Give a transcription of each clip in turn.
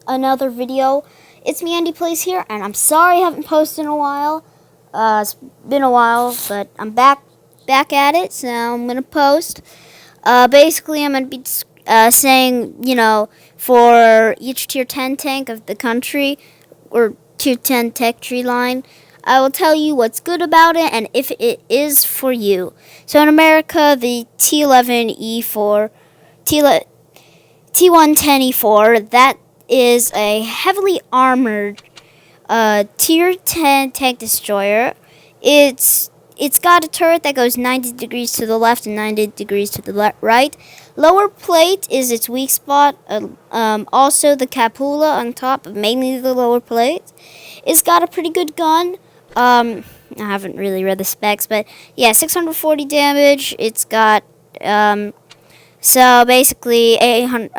another video. It's me, Andy Plays here, and I'm sorry I haven't posted in a while. It's been a while, but I'm back at it, so I'm gonna post. Basically, I'm gonna be saying, for each tier 10 tank of the country or tier 10 tech tree line, I will tell you what's good about it and if it is for you. So in America, the T11E4, T110E4, that is a heavily armored tier 10 tank destroyer. It's got a turret that goes 90 degrees to the left and 90 degrees to the right. Lower plate is its weak spot. Also the Capula on top, but mainly the lower plate. It's got a pretty good gun. I haven't really read the specs, but yeah, 640 damage. It's got so basically, 800,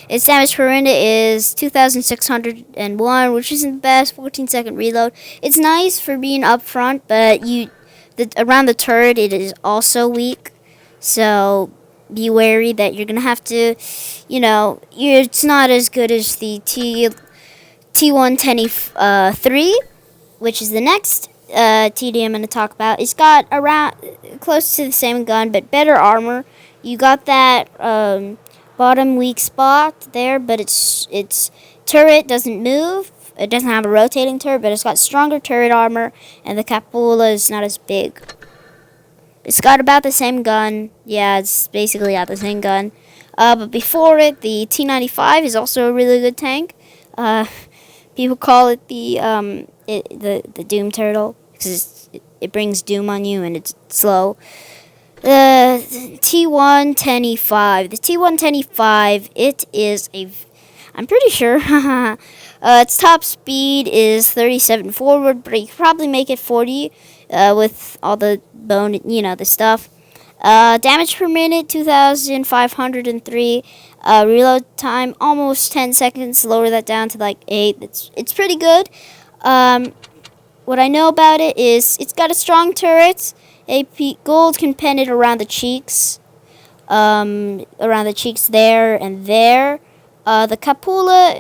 its damage per minute is 2,601, which isn't the best. 14-second reload. It's nice for being up front, but around the turret, it is also weak. So be wary that you're gonna have to, it's not as good as the T110E3, which is the next TD I'm going to talk about. It's got around close to the same gun, but better armor. You got that bottom weak spot there, but its turret doesn't move. It doesn't have a rotating turret, but it's got stronger turret armor, and the Capula is not as big. It's got about the same gun. Yeah, it's basically got the same gun. But before it, the T95 is also a really good tank. People call it the Doom Turtle because it brings doom on you and it's slow. The T110E5. The T110E5, it is I'm pretty sure, its top speed is 37 forward, but you could probably make it 40 with all the bone, the stuff. Damage per minute, 2,503. Reload time, almost 10 seconds. Lower that down to like 8. It's pretty good. What I know about it is it's got a strong turret. AP gold can pen it around the cheeks. Around the cheeks there and there. The Capula,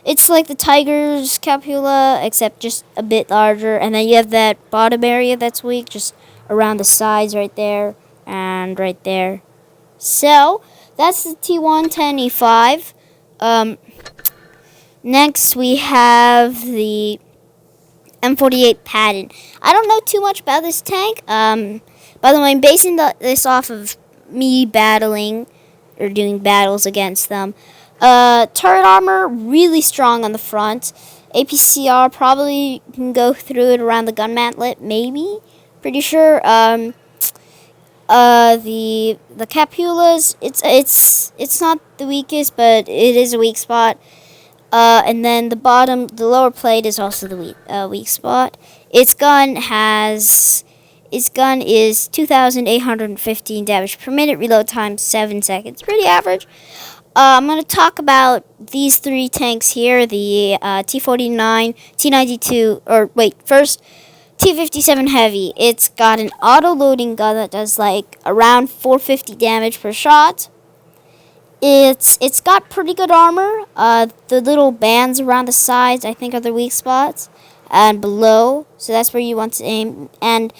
it's like the Tiger's Capula, except just a bit larger. And then you have that bottom area that's weak, just around the sides right there and right there. So, that's the T110E5. Next, we have the M48 Patton. I don't know too much about this tank. By the way, I'm basing this off of me battling or doing battles against them. Turret armor, really strong on the front. APCR probably can go through it around the gun mantlet, maybe. Pretty sure. The Capulas, it's not the weakest, but it is a weak spot. And then the lower plate is also the weak spot. Its gun is 2,815 damage per minute. Reload time 7 seconds, pretty average. I'm gonna talk about these three tanks here: the T49, T92, first. T57 Heavy. It's got an auto-loading gun that does like around 450 damage per shot. It's got pretty good armor. The little bands around the sides, I think, are the weak spots, and below. So that's where you want to aim. And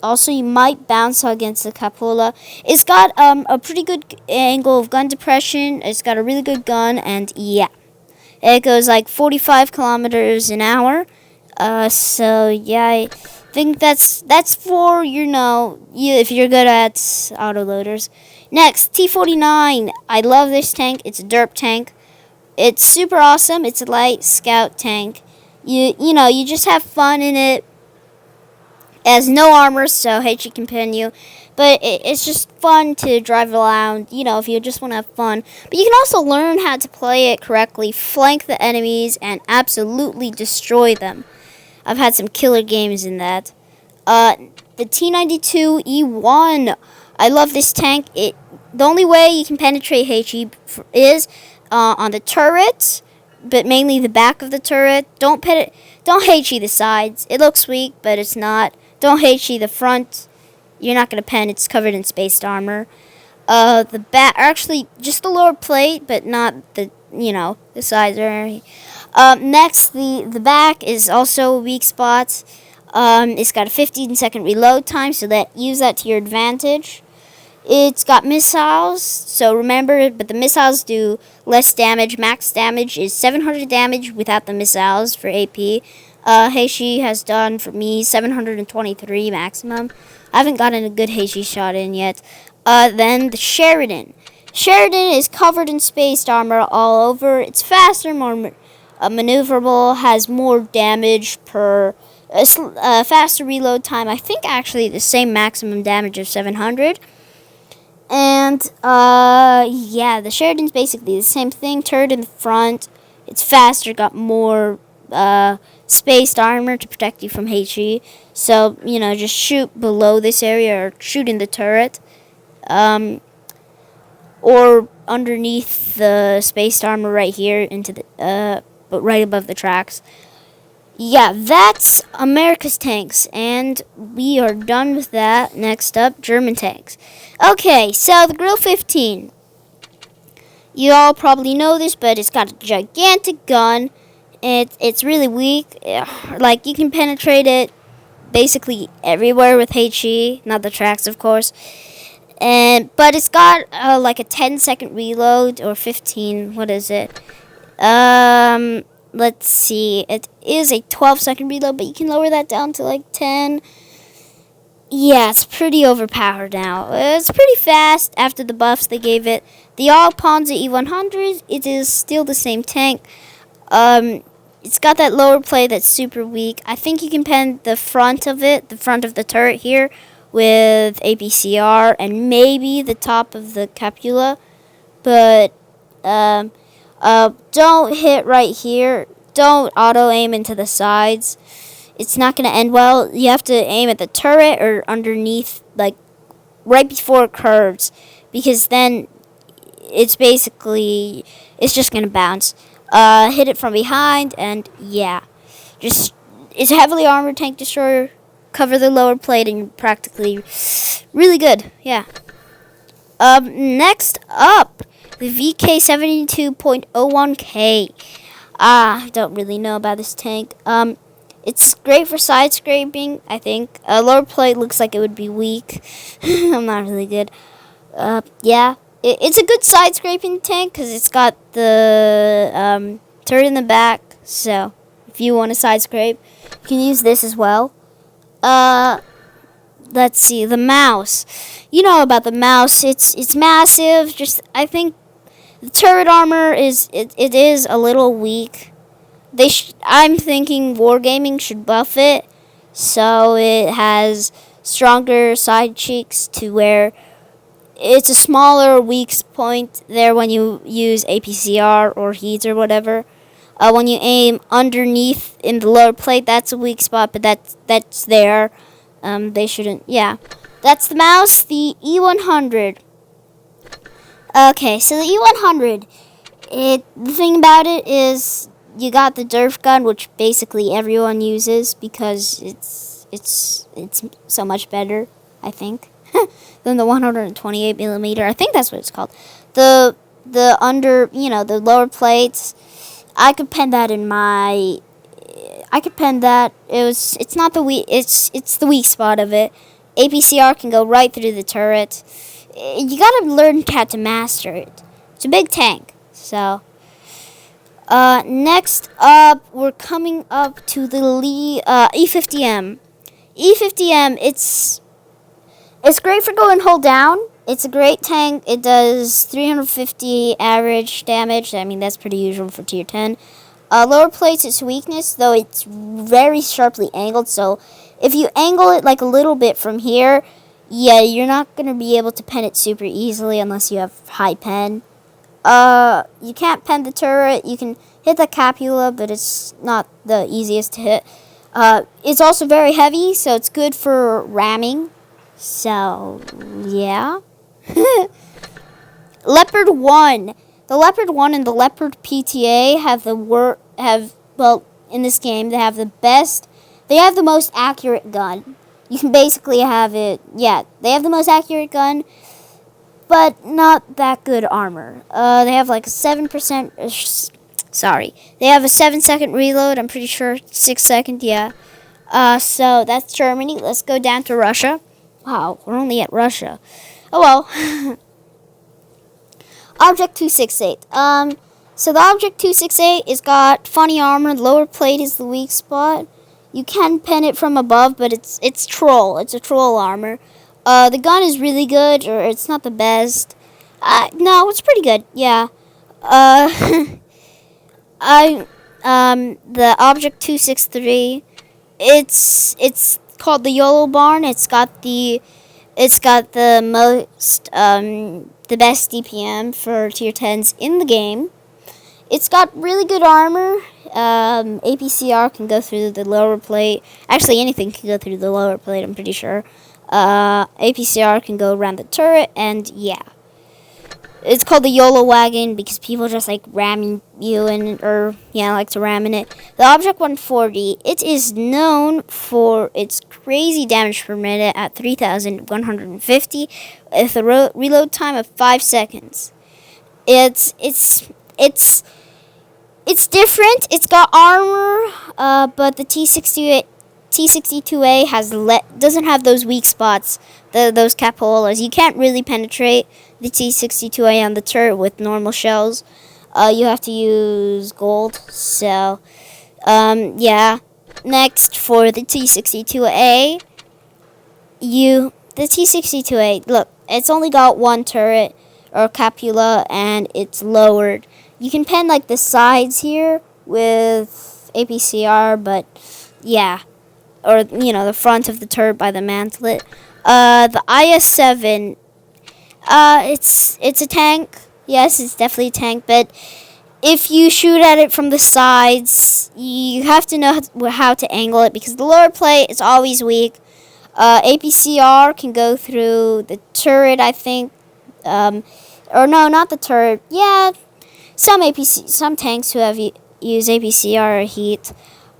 also, you might bounce against the Capula. It's got a pretty good angle of gun depression. It's got a really good gun, and yeah, it goes like 45 kilometers an hour. So yeah, I think that's for if you're good at autoloaders. Next, T49. I love this tank. It's a derp tank. It's super awesome. It's a light scout tank. You just have fun in it. It has no armor, so HE can pin you. But it's just fun to drive around, if you just want to have fun. But you can also learn how to play it correctly, flank the enemies, and absolutely destroy them. I've had some killer games in that. The T92E1. I love this tank. The only way you can penetrate HE is on the turret, but mainly the back of the turret. Don't HE the sides. It looks weak, but it's not. Don't HE the front. You're not going to pen. It's covered in spaced armor. The back, actually, just the lower plate, but not the the sides or anything. Next, the back is also a weak spot. It's got a 15-second reload time, so use that to your advantage. It's got missiles, so remember, but the missiles do less damage. Max damage is 700 damage without the missiles for AP. Heishi has done, for me, 723 maximum. I haven't gotten a good Heishi shot in yet. Then the Sheridan. Sheridan is covered in spaced armor all over. It's faster, more maneuverable, has more damage per... faster reload time. I think actually the same maximum damage of 700. And, yeah, the Sheridan's basically the same thing. Turret in the front. It's faster, got more spaced armor to protect you from HE. So, just shoot below this area or shoot in the turret. Or underneath the spaced armor right here into the, but right above the tracks. Yeah, that's America's tanks, and we are done with that. Next up, German tanks. Okay, so the Grill 15. You all probably know this, but it's got a gigantic gun. It's really weak. Like, you can penetrate it basically everywhere with HE, not the tracks, of course. But it's got like a 10-second reload, or 15. What is it? Let's see. It is a 12-second reload, but you can lower that down to like 10. Yeah, it's pretty overpowered now. It's pretty fast after the buffs they gave it. The All Panzer E100, it is still the same tank. It's got that lower plate that's super weak. I think you can pen the front of it, the front of the turret here, with APCR, and maybe the top of the Capula. But, don't hit right here. Don't auto-aim into the sides. It's not going to end well. You have to aim at the turret or underneath, like, right before it curves. Because then it's basically, it's just going to bounce. Hit it from behind, and yeah. It's a heavily armored tank destroyer. Cover the lower plate, and you're practically really good. Yeah. Next up, the VK72.01K. I don't really know about this tank. It's great for side scraping, I think. Lower plate looks like it would be weak. I'm not really good. Yeah. It's a good side scraping tank because it's got the turret in the back. So, if you want to side scrape, you can use this as well. Let's see, the mouse. You know about the mouse. It's massive. Just, I think the turret armor is a little weak. I'm thinking Wargaming should buff it so it has stronger side cheeks to where it's a smaller weak point there when you use APCR or heat or whatever. When you aim underneath in the lower plate, that's a weak spot, but that's there. They shouldn't. Yeah, that's the mouse. The E100. Okay, so the E100. The thing about it is you got the Derf gun, which basically everyone uses because it's so much better, I think, than the 128mm. I think that's what it's called. The under, the lower plates. I could pen that in my. I could pen that. It's not the weak. It's the weak spot of it. APCR can go right through the turret. You gotta learn how to master it. It's a big tank. So, next up, we're coming up to the E50M. E50M. It's great for going hold down. It's a great tank. It does 350 average damage. I mean, that's pretty usual for tier 10. Lower plates, its weakness, though it's very sharply angled. So if you angle it like a little bit from here, yeah, you're not going to be able to pen it super easily unless you have high pen. You can't pen the turret. You can hit the Capula, but it's not the easiest to hit. It's also very heavy, so it's good for ramming. So, yeah. Leopard 1. The Leopard 1 and the Leopard PTA in this game, they have the most accurate gun. You can basically have it, yeah, they have the most accurate gun. but not that good armor. They have like a 7%. Sorry, they have a 7-second reload. I'm pretty sure 6 second. Yeah. So that's Germany. Let's go down to Russia. Wow, we're only at Russia. Oh well. Object 268. So the Object 268 is got funny armor. Lower plate is the weak spot. You can pen it from above, but it's troll. It's a troll armor. The gun is really good, or it's not the best. No, it's pretty good. Yeah. The Object 263. It's called the YOLO Barn. It's got the most the best DPM for tier 10s in the game. It's got really good armor. APCR can go through the lower plate. Actually, anything can go through the lower plate, I'm pretty sure. APCR can go around the turret, and yeah. It's called the YOLO wagon because people just like ramming you like to ram in it. The Object 140, it is known for its crazy damage per minute at 3,150 with a reload time of 5 seconds. It's different. It's got armor, but the T62A doesn't have those weak spots, those capolas. You can't really penetrate the T62A on the turret with normal shells. You have to use gold. So, yeah. Next, for the T62A, the T62A, look, it's only got one turret or capula, and it's lowered. You can pen like the sides here with APCR, but yeah, or the front of the turret by the mantlet. The IS-7, it's a tank. Yes, it's definitely a tank, but if you shoot at it from the sides, you have to know how to angle it because the lower plate is always weak. APCR can go through the turret, I think. Or no, not the turret. Yeah, some tanks who have used APCR are heat.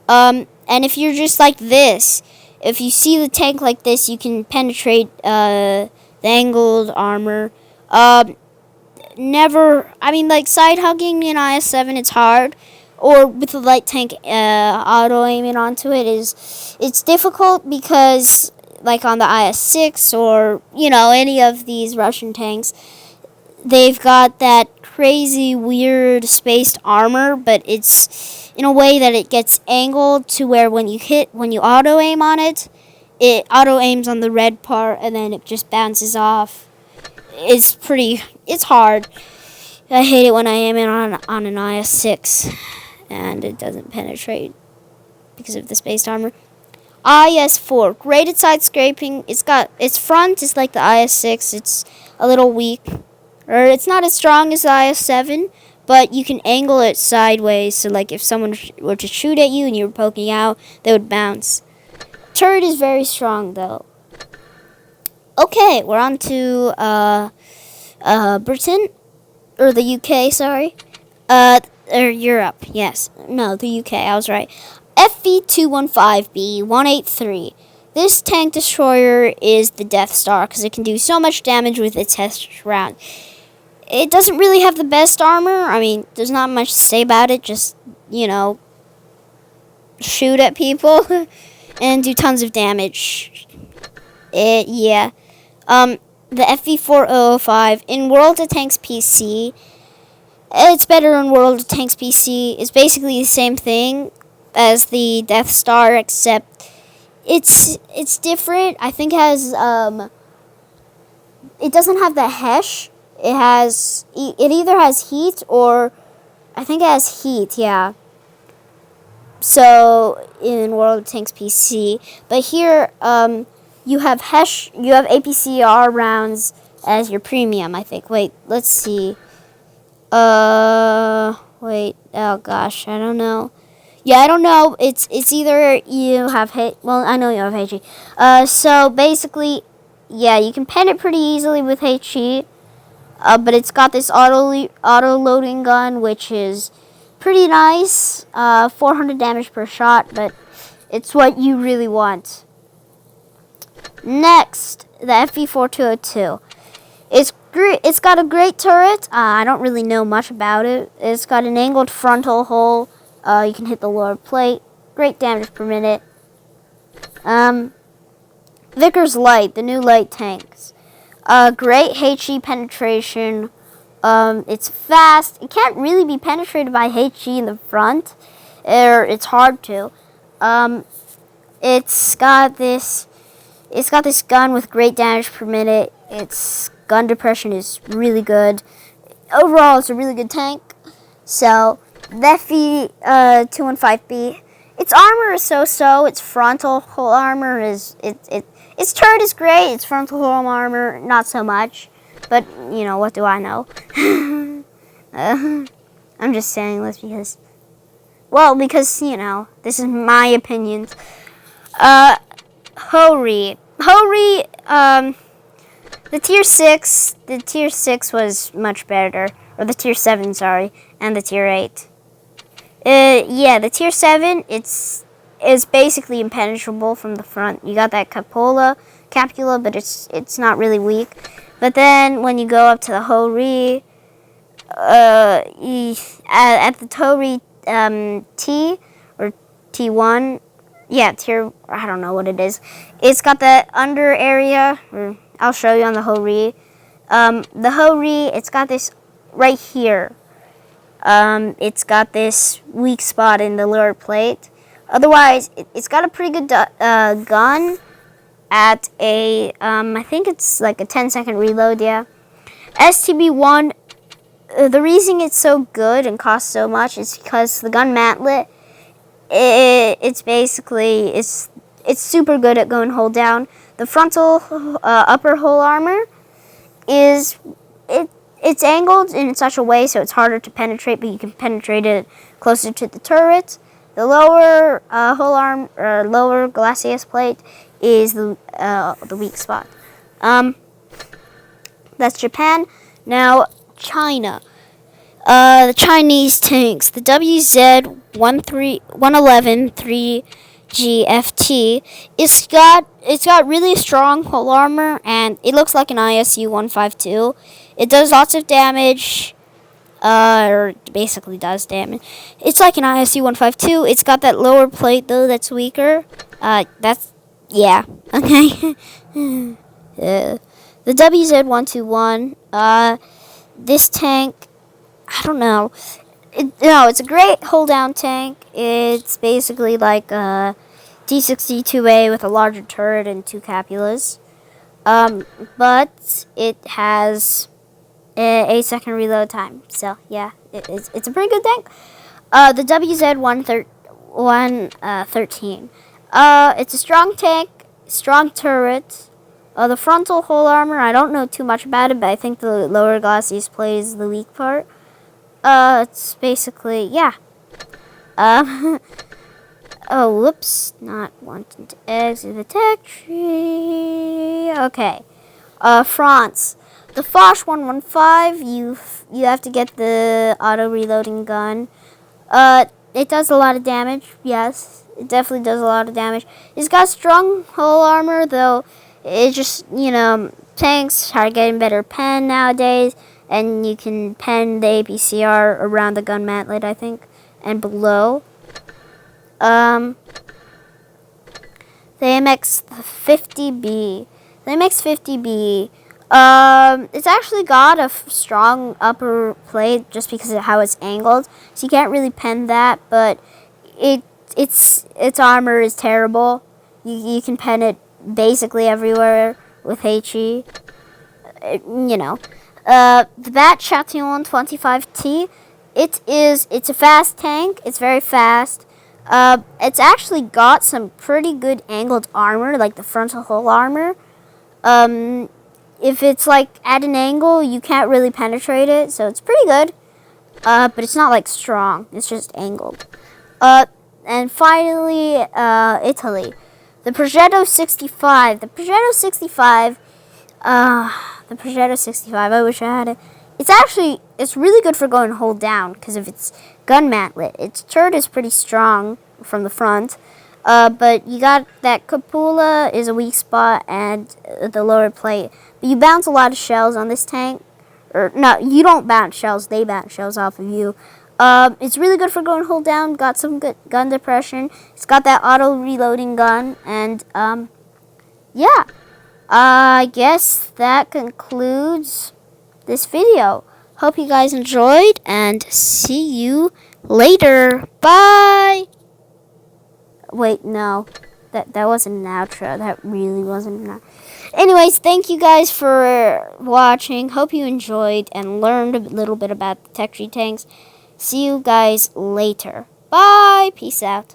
And if you're just like this, if you see the tank like this, you can penetrate the angled armor. Like side hugging in IS-7, it's hard. Or with the light tank auto aiming onto it it's difficult because like on the IS-6 or any of these Russian tanks, they've got that crazy weird spaced armor, but it's in a way that it gets angled to where when you auto aim on it auto aims on the red part and then it just bounces off. It's hard. I hate it when I aim it on an IS-6 and it doesn't penetrate because of the spaced armor. IS-4, graded side scraping. Its front is like the IS-6. It's a little weak, or it's not as strong as the IS-7, but you can angle it sideways. So like if someone were to shoot at you and you were poking out, they would bounce. Turret is very strong though. Okay, we're on to Britain, or the UK. Sorry, or Europe. Yes, no, the UK. I was right. FV215B183. This tank destroyer is the Death Star because it can do so much damage with its test round. It doesn't really have the best armor. I mean, there's not much to say about it. Just, shoot at people and do tons of damage. Yeah. The FV4005 in World of Tanks PC. It's better in World of Tanks PC. It's basically the same thing as the Death Star, except it's different. I think it doesn't have the Hesh. It either has heat or I think it has heat, yeah. So in World of Tanks PC, but here you have Hesh, you have APCR rounds as your premium, I think. Wait, let's see. Wait, oh gosh, I don't know. Yeah, I don't know. It's either you have I know you have HE. So basically, yeah, you can pen it pretty easily with HE. But it's got this auto loading gun, which is pretty nice. 400 damage per shot, but it's what you really want. Next, the FV4202. It's great. It's got a great turret. I don't really know much about it. It's got an angled frontal hull. You can hit the lower plate. Great damage per minute. Vickers Light, the new light tanks. Great HE penetration. It's fast. It can't really be penetrated by HE in the front, or it's hard to. It's got this gun with great damage per minute. Its gun depression is really good. Overall, it's a really good tank. So, Vefi 215B. Its armor is so-so. Its frontal hull armor is its turret is great. Its frontal hull armor not so much. But you know, what do I know? I'm just saying this because, well, because you know, this is my opinions. Hori, the tier 6 was much better, or the tier 7, sorry, and the tier 8. Yeah, the tier 7, is basically impenetrable from the front. You got that capula, but it's not really weak. But then when you go up to the Hori, at the Hori T or T1, yeah, tier, I don't know what it is. It's got the under area, or I'll show you on the Hori. The Hori, it's got this right here. It's got this weak spot in the lower plate. Otherwise, it's got a pretty good gun at a, I think it's like a 10-second reload, yeah. STB-1, the reason it's so good and costs so much is because the gun mantlet, it's basically, it's super good at going hold down. The frontal upper hull armor is, it's angled in such a way so it's harder to penetrate, but you can penetrate it closer to the turret. The lower hull arm, or lower glacis plate, is the weak spot. That's Japan. Now China. The Chinese tanks. The WZ-111 3GFT. It's got really strong hull armor, and it looks like an ISU-152. It does lots of damage. Or basically does damage. It's like an ISU-152. It's got that lower plate though that's weaker. That's, yeah, okay. The WZ-121. This tank, I don't know. It's a great hold down tank. It's basically like a D62A with a larger turret and 2 capulas. But it has a 8-second reload time. So yeah, it's a pretty good tank. The WZ-113. It's a strong tank, strong turret. The frontal hull armor, I don't know too much about it, but I think the lower glacis plate is the weak part. It's basically, yeah. Oh, whoops, not wanting to exit the tech tree. Okay. France. The Foch 115, you have to get the auto-reloading gun. It does a lot of damage, yes. It definitely does a lot of damage. It's got strong hull armor, though. It just, you know, tanks are getting better pen nowadays, and you can pen the APCR around the gun mantlet, I think, and below. The MX-50B. The MX-50B, it's actually got a strong upper plate just because of how it's angled, so you can't really pen that, but its armor is terrible. You can pen it basically everywhere with HE. You know. The Bat Chatillon 25T, it's a fast tank. It's very fast. It's actually got some pretty good angled armor, like the frontal hull armor. If it's like at an angle, you can't really penetrate it, so it's pretty good. But it's not like strong. It's just angled. And finally, Italy. The Progetto 65. The Progetto 65. The Progetto 65. I wish I had it. It's really good for going hold down because of its gun mantlet. Its turret is pretty strong from the front. But you got that Copula is a weak spot and the lower plate. But you bounce a lot of shells on this tank. Or no, you don't bounce shells. They bounce shells off of you. It's really good for going hold down. Got some good gun depression. It's got that auto reloading gun. And yeah. I guess that concludes this video. Hope you guys enjoyed and see you later. Bye. Wait, no. That wasn't an outro. That really wasn't an outro. Anyways, thank you guys for watching. Hope you enjoyed and learned a little bit about the Tech Tree tanks. See you guys later. Bye. Peace out.